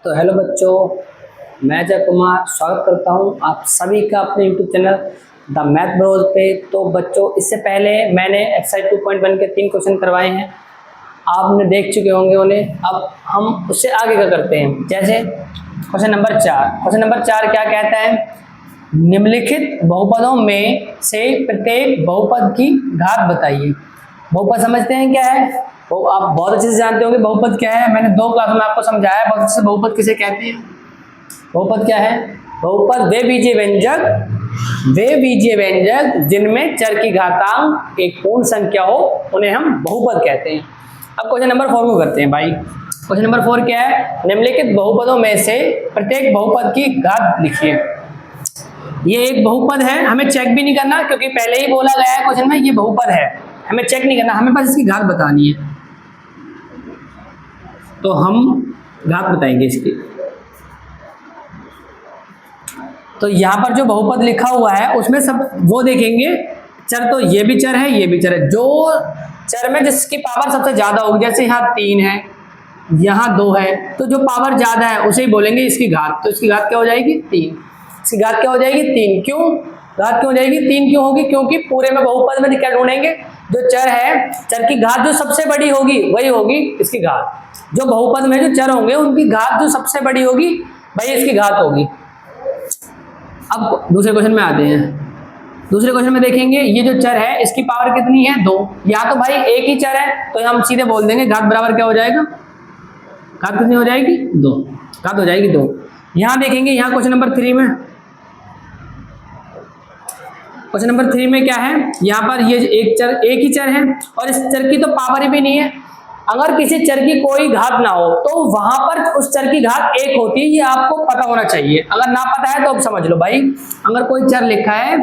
तो हेलो बच्चों, मैं अजय कुमार स्वागत करता हूं आप सभी का अपने YouTube channel the math bros पे। तो बच्चों, इससे पहले मैंने एक्सरसाइज 2.1 के 3 क्वेश्चन करवाए हैं, आपने देख चुके होंगे उन्हें। अब हम उससे आगे का करते हैं। जैसे क्वेश्चन नंबर 4। क्वेश्चन नंबर 4 क्या कहता है? निम्नलिखित बहुपदों में से प्रत्येक बहुपद की घात बताइए। बहुपद समझते हैं क्या है? वो आप बहुत अच्छे से जानते होंगे बहुपद क्या है। मैंने 2 क्लास में आपको समझाया बहुत अच्छे से बहुपद किसे कहते हैं। बहुपद क्या है? बहुपद वे बीजीय व्यंजक जिनमें चर की घातांक एक पूर्ण संख्या हो, उन्हें हम बहुपद कहते हैं। अब क्वेश्चन नंबर 4 को करते हैं भाई। क्वेश्चन नंबर 4 क्या है? निम्नलिखित बहुपदों में से प्रत्येक बहुपद की घात लिखिए। ये एक बहुपद है, हमें चेक भी नहीं करना क्योंकि पहले ही बोला गया है क्वेश्चन में ये बहुपद है, हमें चेक नहीं करना, हमें बस इसकी घात बतानी है। तो हम घात बताएंगे इसकी। तो यहां पर जो बहुपद लिखा हुआ है उसमें सब वो देखेंगे चर, तो ये भी चर है, ये भी चर है। जो चर में जिसकी पावर सबसे ज्यादा होगी, जैसे यहाँ 3 है, यहाँ 2 है, तो जो पावर ज्यादा है उसे ही बोलेंगे इसकी घात। तो इसकी घात क्या हो जाएगी? 3। इसकी घात क्या हो जाएगी? 3। क्यों घात क्यों हो जाएगी? 3 क्यों होगी? क्योंकि पूरे में बहुपद में क्या ढूंढेंगे? जो चर है, चर की घात जो सबसे बड़ी होगी वही होगी इसकी घात। जो बहुपद में जो चर होंगे उनकी घात जो सबसे बड़ी होगी वही इसकी घात होगी। अब दूसरे क्वेश्चन में आते हैं। दूसरे क्वेश्चन में देखेंगे ये जो चर है इसकी पावर कितनी है? 2। यहाँ तो भाई एक ही चर है तो हम सीधे बोल देंगे घात बराबर क्या हो जाएगा? घात कितनी हो जाएगी? 2। घात हो जाएगी 2। यहाँ देखेंगे, यहाँ क्वेश्चन नंबर 3 में, क्वेश्चन नंबर 3 में क्या है? यहाँ पर ये एक ही चर है और इस चर की तो पावर भी नहीं है। अगर किसी चर की कोई घात ना हो तो वहां पर उस चर की घात 1 होती है, ये आपको पता होना चाहिए। अगर ना पता है तो अब समझ लो भाई, अगर कोई चर लिखा है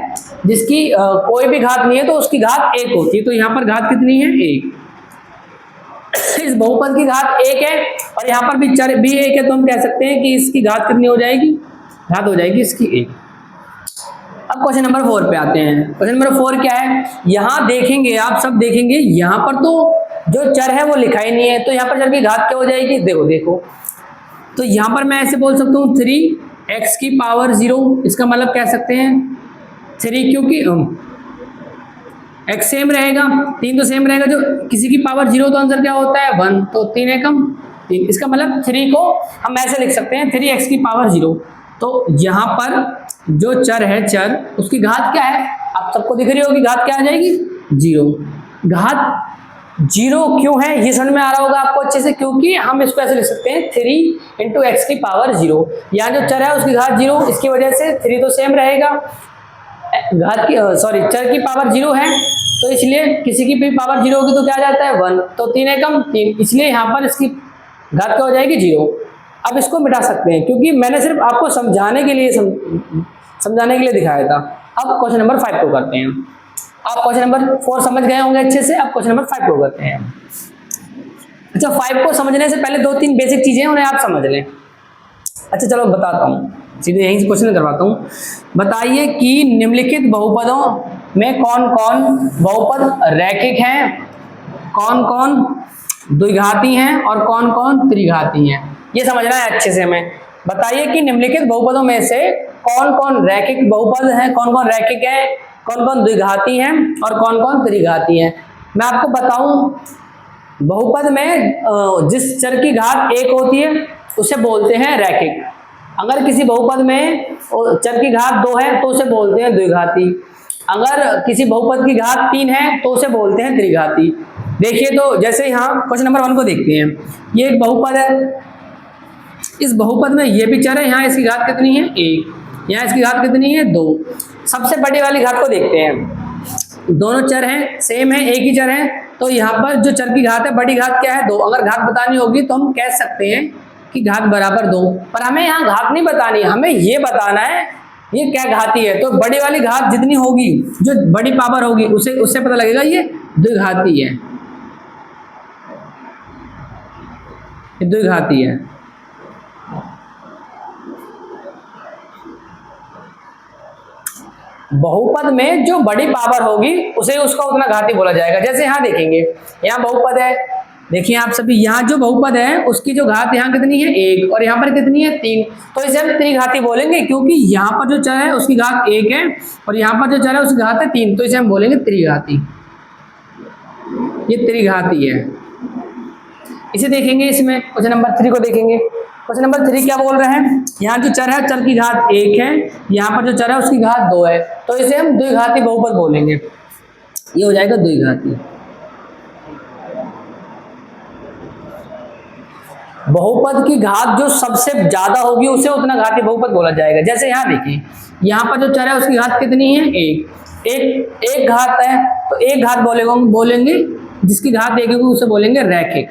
जिसकी कोई भी घात नहीं है तो उसकी घात 1 होती है। तो यहाँ पर घात कितनी है? 1। इस बहुपद की घात 1 है और यहाँ पर भी चर भी 1 है, तो हम कह सकते हैं कि इसकी घात कितनी हो जाएगी? घात हो जाएगी इसकी 1। अब क्वेश्चन नंबर 4 पे आते हैं। क्वेश्चन नंबर 4 क्या है? यहाँ देखेंगे, आप सब देखेंगे, यहाँ पर तो जो चर है वो लिखा ही नहीं है, तो यहाँ पर चर की घात क्या हो जाएगी? देखो तो यहाँ पर मैं ऐसे बोल सकता हूँ 3x की पावर 0। इसका मतलब कह सकते हैं 3, क्योंकि x सेम रहेगा, 3 तो सेम रहेगा, जो किसी की पावर 0 तो आंसर क्या होता है? 1। तो 3 एकम 3। इसका मतलब 3 को हम ऐसे लिख सकते हैं 3x की पावर 0। तो यहाँ पर जो चर है, चर उसकी घात क्या है? आप सबको दिख रही होगी, घात क्या आ जाएगी? 0। घात 0 क्यों है ये समझ में आ रहा होगा आपको अच्छे से, क्योंकि हम इसको ऐसे लिख सकते हैं 3 × x की पावर 0। यहाँ जो चर है उसकी घात 0, इसकी वजह से 3 तो सेम रहेगा, घात की चर की पावर 0 है, तो इसलिए किसी की भी पावर 0 होगी तो क्या आ जाता है? 1। तो 3 एकम 3, इसलिए यहाँ पर इसकी घात क्या हो जाएगी? 0। अब इसको मिटा सकते हैं क्योंकि मैंने सिर्फ आपको समझाने के लिए दिखाया था। अब क्वेश्चन नंबर 5 को करते हैं। आप क्वेश्चन नंबर 4 समझ गए होंगे अच्छे से, अब क्वेश्चन नंबर 5 को करते हैं। अच्छा, 5 को समझने से पहले 2-3 बेसिक चीजें उन्हें आप समझ लें। अच्छा चलो बताता हूँ, सीधे यहीं से क्वेश्चन करवाता हूँ। बताइए कि निम्नलिखित बहुपदों में कौन कौन बहुपद रैखिक हैं, कौन कौन द्विघाती हैं और कौन कौन त्रिघाती हैं। ये समझना है अच्छे से हमें। बताइए कि निम्नलिखित बहुपदों में से कौन कौन रैखिक बहुपद हैं, कौन कौन रैखिक है, कौन कौन द्विघाती हैं और कौन कौन त्रिघाती हैं। मैं आपको बताऊं, बहुपद में जिस चर की घात 1 होती है उसे बोलते हैं रैखिक। अगर किसी बहुपद में चर की घात 2 है तो उसे बोलते हैं द्विघाती। अगर किसी बहुपद की घात 3 है तो उसे बोलते हैं त्रिघाती। देखिए, तो जैसे यहाँ क्वेश्चन नंबर 1 को देखते हैं। ये एक बहुपद है, इस बहुपद में ये भी चर है, यहाँ इसकी घात कितनी है? 1। यहाँ इसकी घात कितनी है? 2। सबसे बड़ी वाली घात को देखते हैं। दोनों चर हैं, सेम है, एक ही चर है, तो यहाँ पर जो चर की घात है, बड़ी घात क्या है? 2। अगर घात बतानी होगी तो हम कह सकते हैं कि घात बराबर 2, पर हमें यहाँ घात नहीं बतानी, हमें ये बताना है ये क्या घाती है। तो बड़ी वाली घात जितनी होगी, जो बड़ी पावर होगी, उससे पता लगेगा ये द्विघाती है, द्विघाती है। बहुपद में जो बड़ी पावर होगी उसे उसका उतना घाती बोला जाएगा। जैसे यहाँ देखेंगे, यहाँ बहुपद है, देखिए आप सभी, यहाँ जो बहुपद है उसकी जो घात यहाँ कितनी है 1 और यहाँ पर कितनी है 3, तो इसे हम त्रिघाती बोलेंगे, क्योंकि यहाँ पर जो चर है उसकी घात 1 है और यहाँ पर जो चर है उसकी घात है 3, तो इसे हम बोलेंगे त्रिघाती। ये त्रिघाती है। इसे देखेंगे, इसमें क्वेश्चन नंबर 3 को देखेंगे। क्वेश्चन नंबर 3 क्या बोल रहे हैं, यहाँ जो चर है चर की घात 1 है, यहाँ पर जो चर है उसकी घात 2 है, तो इसे हम द्विघाती बहुपद बोलेंगे। ये हो जाएगा द्विघाती। बहुपद की घात जो सबसे ज्यादा होगी उसे उतना घाती बहुपद बोला जाएगा। जैसे यहाँ देखिए, यहाँ पर जो चर है उसकी घात कितनी है 1, एक घात है, तो एक घात बोलेंगे जिसकी घात 1 होगी उसे बोलेंगे रैखिक,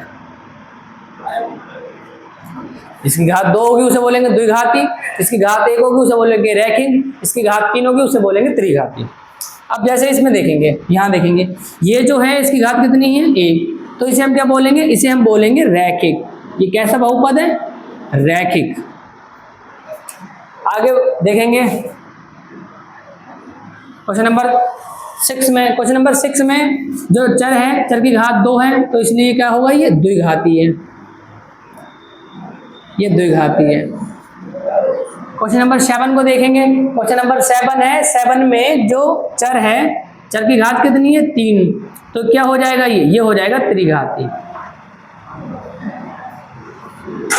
जिसकी घात 2 होगी उसे बोलेंगे द्विघाती, इसकी घात 1 होगी उसे बोलेंगे रैखिक, इसकी घात 3 होगी उसे बोलेंगे त्रिघाती। अब जैसे इसमें देखेंगे, यहाँ देखेंगे ये जो है इसकी घात कितनी है 1, तो इसे हम क्या बोलेंगे, इसे हम बोलेंगे रैखिक। ये कैसा बहुपद है, रैखिक। आगे देखेंगे क्वेश्चन नंबर 6 में। क्वेश्चन नंबर 6 में जो चर है चर की घात 2 है, तो इसलिए क्या होगा, ये द्विघाती है, ये द्विघाती है। क्वेश्चन नंबर 7 को देखेंगे। क्वेश्चन नंबर 7 है, 7 में जो चर है चर की घात कितनी है 3, तो क्या हो जाएगा, ये हो जाएगा त्रिघाती।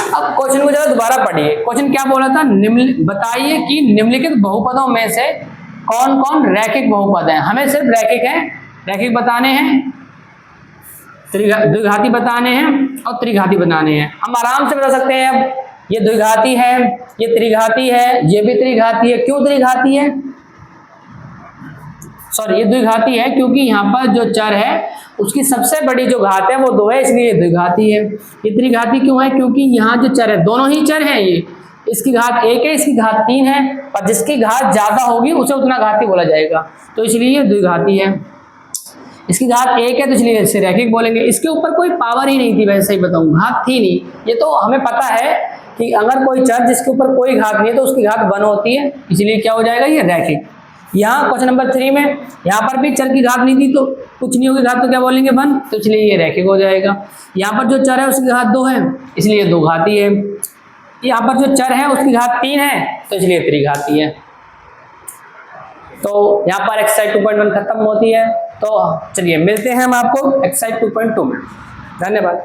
अब क्वेश्चन को जरा दोबारा पढ़िए। क्वेश्चन क्या बोला था, बताइए कि निम्नलिखित बहुपदों में से कौन कौन रैखिक बहुपद है। हमें सिर्फ रैखिक बताने हैं, द्विघाती बताने हैं और त्रिघाती बताने हैं। हम आराम से बता सकते हैं, अब ये द्विघाती है, ये त्रिघाती है, ये भी त्रिघाती है। क्यों त्रिघाती है, सॉरी ये द्विघाती है क्योंकि यहाँ पर जो चर है उसकी सबसे बड़ी जो घात है वो 2 है, इसलिए ये द्विघाती है। ये त्रिघाती क्यों है, क्योंकि यहाँ जो चर है दोनों ही चर हैं, ये इसकी घात 1 है, इसकी घात 3 है, और जिसकी घात ज्यादा होगी उसे उतना घाती बोला जाएगा, तो इसलिए ये द्विघाती है। इसकी घात 1 है तो इसलिए इसे रैखिक बोलेंगे। इसके ऊपर कोई पावर ही नहीं थी, वैसे ही बताऊं, घात थी नहीं। ये तो हमें पता है कि अगर कोई चर जिसके ऊपर कोई घात नहीं है तो उसकी घात 1 होती है, इसलिए क्या हो जाएगा, ये रैखिक। यहाँ क्वेश्चन नंबर 3 में यहाँ पर भी चर की घात नहीं थी तो कुछ नहीं होगी घात, तो क्या बोलेंगे 1, तो इसलिए ये रैखिक हो जाएगा। यहाँ पर जो चर है उसकी घात 2 है, इसलिए द्विघाती है। यहाँ पर जो चर है उसकी घात 3 है, तो इसलिए त्रिघाती है। तो यहाँ पर एक्सरसाइज 2.1 खत्म होती है। तो चलिए मिलते हैं हम आपको एक्सरसाइज 2.2 में। धन्यवाद।